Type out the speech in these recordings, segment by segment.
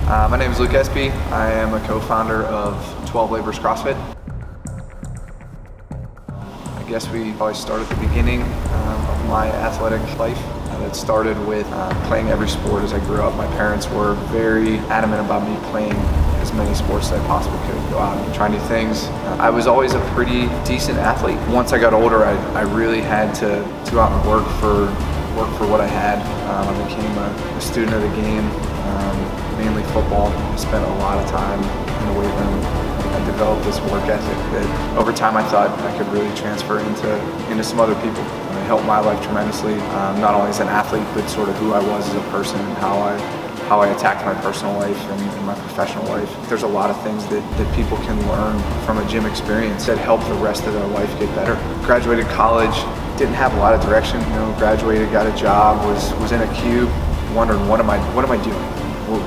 My name is Luke Espy. I am a co-founder of 12 Labors CrossFit. I guess we always start at the beginning of my athletic life. It started with playing every sport as I grew up. My parents were very adamant about me playing as many sports as I possibly could. Go out and try new things. I was always a pretty decent athlete. Once I got older, I really had to go out and work for what I had. I became a student of the game, mainly football. I spent a lot of time in the weight room. I developed this work ethic that over time I thought I could really transfer into some other people. It helped my life tremendously, not only as an athlete, but sort of who I was as a person and how I attacked my personal life and my professional life. There's a lot of things that people can learn from a gym experience that help the rest of their life get better. Graduated college, didn't have a lot of direction. Graduated, got a job, was in a cube, wondering what am I doing?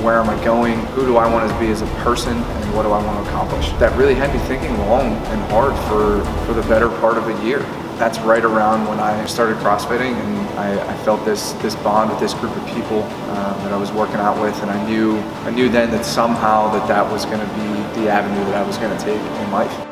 Where am I going? Who do I want to be as a person, and what do I want to accomplish? That really had me thinking long and hard for the better part of a year. That's right around when I started CrossFitting, and I felt this bond with this group of people that I was working out with, and I knew then that somehow that was going to be the avenue that I was going to take in life.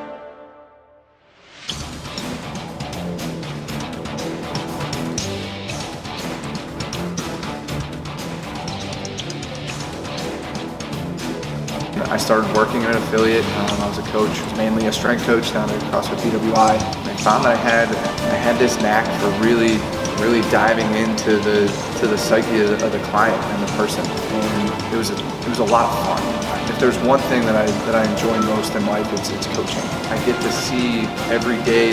I started working at an affiliate. I was a coach, mainly a strength coach down at CrossFit BWI. I found that I had this knack for really diving into the psyche of the client and the person, and it was a lot of fun. If there's one thing that I enjoy most in life, it's coaching. I get to see every day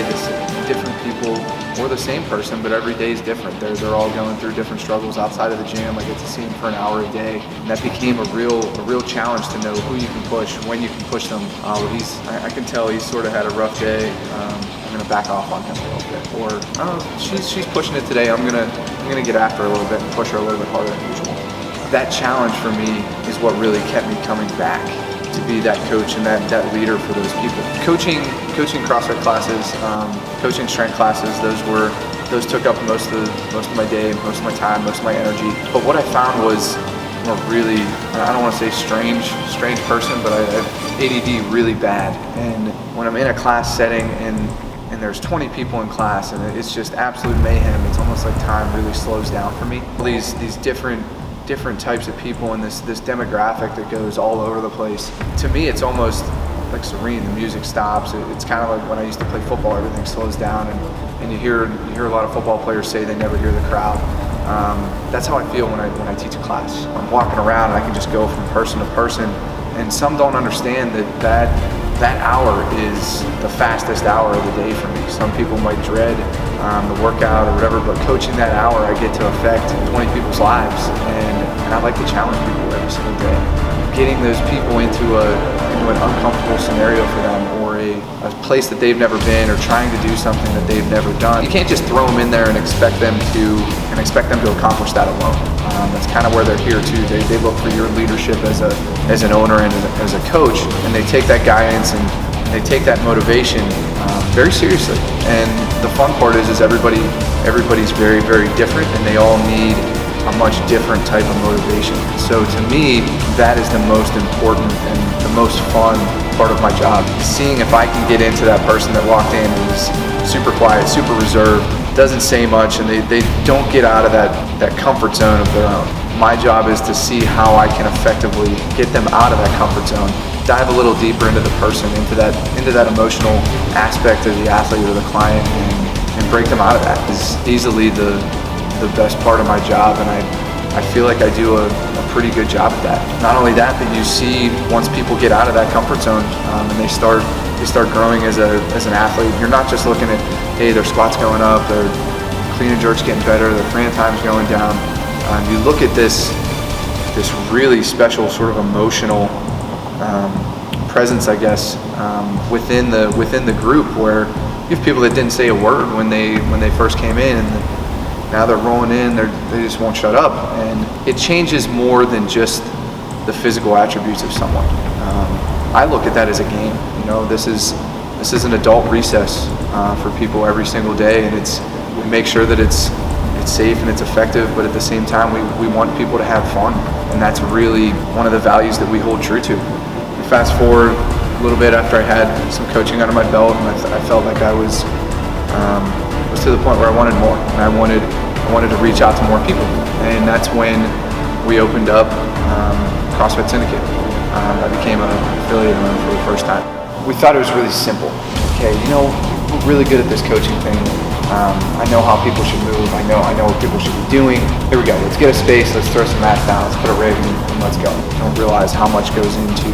different people, or the same person, but every day is different. They're all going through different struggles outside of the gym. I get to see them for an hour a day, and that became a real challenge to know who you can push, when you can push them. I can tell he's sort of had a rough day. I'm gonna back off on him a little bit, or she's pushing it today. I'm gonna get after her a little bit and push her a little bit harder than usual. That challenge for me is what really kept me coming back to be that coach and that leader for those people. Coaching CrossFit classes, coaching strength classes, those took up most of my day, most of my time, most of my energy. But what I found was a really, I don't want to say strange person, but I have ADD really bad. And when I'm in a class setting and there's 20 people in class and it's just absolute mayhem, it's almost like time really slows down for me. These different types of people and this demographic that goes all over the place. To me, it's almost like serene. The music stops. It's kind of like when I used to play football, everything slows down, and you hear a lot of football players say they never hear the crowd. That's how I feel when I teach a class. I'm walking around and I can just go from person to person, and some don't understand that hour is the fastest hour of the day for me. Some people might dread the workout or whatever, but coaching that hour, I get to affect 20 people's lives, and I like to challenge people every single day. Getting those people into an uncomfortable scenario for them, or a place that they've never been, or trying to do something that they've never done. You can't just throw them in there and expect them to accomplish that alone. That's kind of where they're here too. They look for your leadership as an owner and as a coach, and they take that guidance and they take that motivation very seriously. And the fun part is everybody's very different, and they all need a much different type of motivation. So to me, that is the most important and the most fun part of my job. Seeing if I can get into that person that walked in who's super quiet, super reserved, doesn't say much, and they don't get out of that comfort zone of their own. My job is to see how I can effectively get them out of that comfort zone, dive a little deeper into the person, into that emotional aspect of the athlete or the client, and break them out of that. Is easily the best part of my job, and I feel like I do a pretty good job at that. Not only that, but you see once people get out of that comfort zone and they start growing as an athlete, you're not just looking at, hey, their squats going up, their clean and jerks getting better, their free time's going down. You look at this really special sort of emotional presence, I guess, within the group, where you have people that didn't say a word when they first came in, and now they're rolling in, they just won't shut up. And it changes more than just the physical attributes of someone. I look at that as a game. This is an adult recess for people every single day, and we make sure that it's it's safe and it's effective, but at the same time, we want people to have fun. And that's really one of the values that we hold true to. Fast forward a little bit after I had some coaching under my belt, and I felt like I was to the point where I wanted more, and I wanted to reach out to more people. And that's when we opened up CrossFit Syndicate. I became an affiliate owner for the first time. We thought it was really simple. Okay, you know, we're really good at this coaching thing. I know how people should move. I know what people should be doing. Here we go. Let's get a space. Let's throw some mats down. Let's put a rig and let's go. You don't realize how much goes into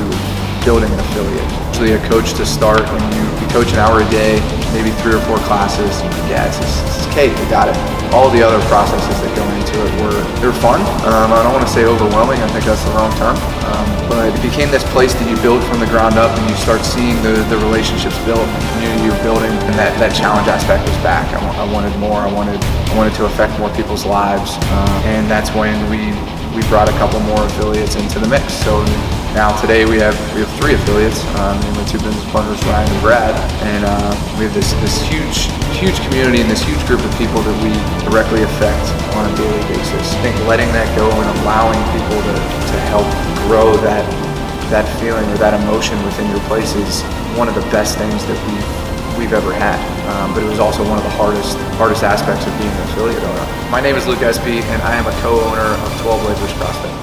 building an affiliate. Usually a coach to start, and you coach an hour a day, maybe 3 or 4 classes. Yeah, it's cake. We got it. All the other processes that go into it they're fun. I don't want to say overwhelming. I think that's the wrong term. But it became this place that you build from the ground up, and you start seeing the relationships built, the community you're building, and that challenge aspect was back. I wanted more. I wanted to affect more people's lives, and that's when we brought a couple more affiliates into the mix. So now today we have 3 affiliates, and my 2 business partners, Ryan and Brad, and we have this huge community and this huge group of people that we directly affect on a daily basis. I think letting that go and allowing people to help grow that feeling or that emotion within your place is one of the best things that we've ever had. But it was also one of the hardest aspects of being an affiliate owner. My name is Luke Espy, and I am a co-owner of 12 Labors CrossFit.